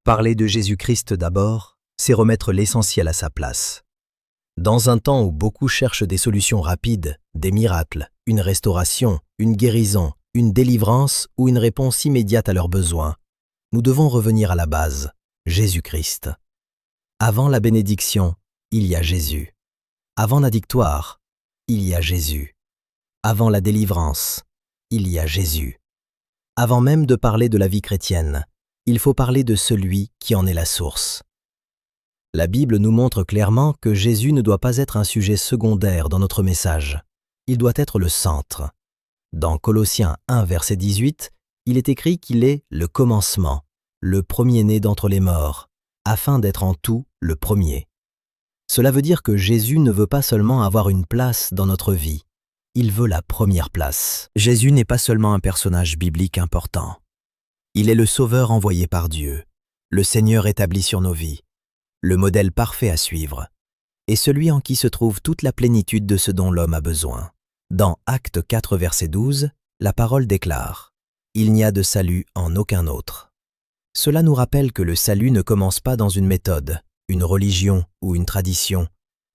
Parler de Jésus-Christ d'abord, c'est remettre l'essentiel à sa place. Dans un temps où beaucoup cherchent des solutions rapides, des miracles, une restauration, une guérison, une délivrance ou une réponse immédiate à leurs besoins, nous devons revenir à la base, Jésus-Christ. Avant la bénédiction, il y a Jésus. Avant la victoire, il y a Jésus. Avant la délivrance, il y a Jésus. Avant même de parler de la vie chrétienne, il faut parler de celui qui en est la source. La Bible nous montre clairement que Jésus ne doit pas être un sujet secondaire dans notre message. Il doit être le centre. Dans Colossiens 1, verset 18, il est écrit qu'il est le commencement, le premier-né d'entre les morts, afin d'être en tout le premier. Cela veut dire que Jésus ne veut pas seulement avoir une place dans notre vie, il veut la première place. Jésus n'est pas seulement un personnage biblique important. Il est le Sauveur envoyé par Dieu, le Seigneur établi sur nos vies, le modèle parfait à suivre, et celui en qui se trouve toute la plénitude de ce dont l'homme a besoin. Dans Actes 4, verset 12, la parole déclare « Il n'y a de salut en aucun autre ». Cela nous rappelle que le salut ne commence pas dans une méthode, une religion ou une tradition,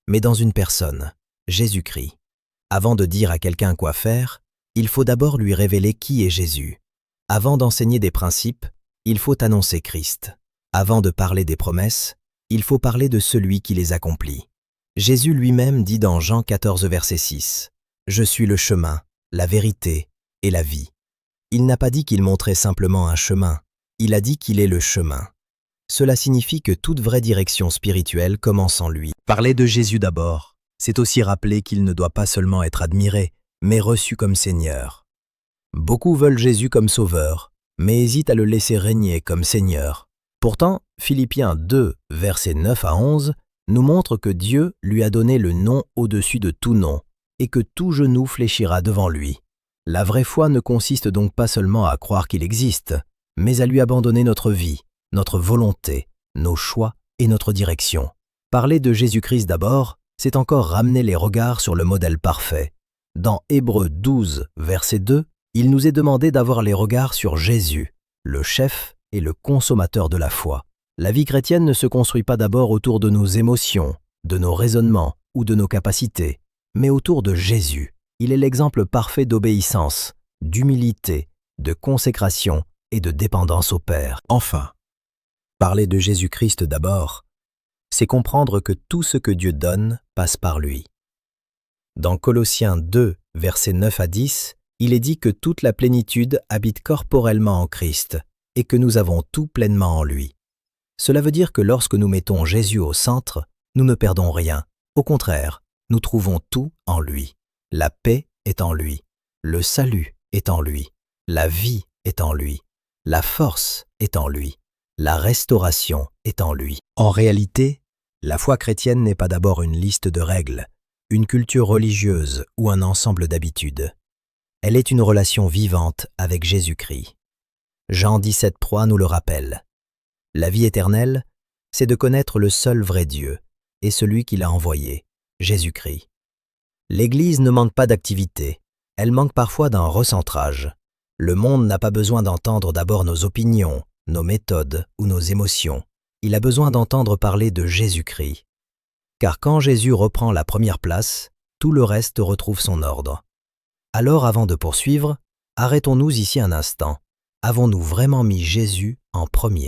mais dans une personne, Jésus-Christ. Avant de dire à quelqu'un quoi faire, il faut d'abord lui révéler qui est Jésus. Avant d'enseigner des principes, il faut annoncer Christ. Avant de parler des promesses, il faut parler de celui qui les accomplit. Jésus lui-même dit dans Jean 14, verset 6, « Je suis le chemin, la vérité et la vie ». Il n'a pas dit qu'il montrait simplement un chemin, il a dit qu'il est le chemin. Cela signifie que toute vraie direction spirituelle commence en lui. Parler de Jésus d'abord, c'est aussi rappeler qu'il ne doit pas seulement être admiré, mais reçu comme Seigneur. Beaucoup veulent Jésus comme Sauveur, mais hésitent à le laisser régner comme Seigneur. Pourtant, Philippiens 2, versets 9 à 11, nous montre que Dieu lui a donné le nom au-dessus de tout nom et que tout genou fléchira devant lui. La vraie foi ne consiste donc pas seulement à croire qu'il existe, mais à lui abandonner notre vie, notre volonté, nos choix et notre direction. Parler de Jésus-Christ d'abord, c'est encore ramener les regards sur le modèle parfait. Dans Hébreux 12, verset 2, il nous est demandé d'avoir les regards sur Jésus, le chef et le consommateur de la foi. La vie chrétienne ne se construit pas d'abord autour de nos émotions, de nos raisonnements ou de nos capacités, mais autour de Jésus. Il est l'exemple parfait d'obéissance, d'humilité, de consécration et de dépendance au Père. Enfin, parler de Jésus-Christ d'abord, c'est comprendre que tout ce que Dieu donne passe par lui. Dans Colossiens 2, versets 9 à 10, il est dit que toute la plénitude habite corporellement en Christ et que nous avons tout pleinement en lui. Cela veut dire que lorsque nous mettons Jésus au centre, nous ne perdons rien. Au contraire, nous trouvons tout en lui. La paix est en lui, le salut est en lui, la vie est en lui, la force est en lui, la restauration est en lui. En réalité, la foi chrétienne n'est pas d'abord une liste de règles, une culture religieuse ou un ensemble d'habitudes. Elle est une relation vivante avec Jésus-Christ. Jean 17,3 nous le rappelle. La vie éternelle, c'est de connaître le seul vrai Dieu et celui qui l'a envoyé, Jésus-Christ. L'Église ne manque pas d'activité, elle manque parfois d'un recentrage. Le monde n'a pas besoin d'entendre d'abord nos opinions, nos méthodes ou nos émotions. Il a besoin d'entendre parler de Jésus-Christ. Car quand Jésus reprend la première place, tout le reste retrouve son ordre. Alors avant de poursuivre, arrêtons-nous ici un instant. Avons-nous vraiment mis Jésus en premier ?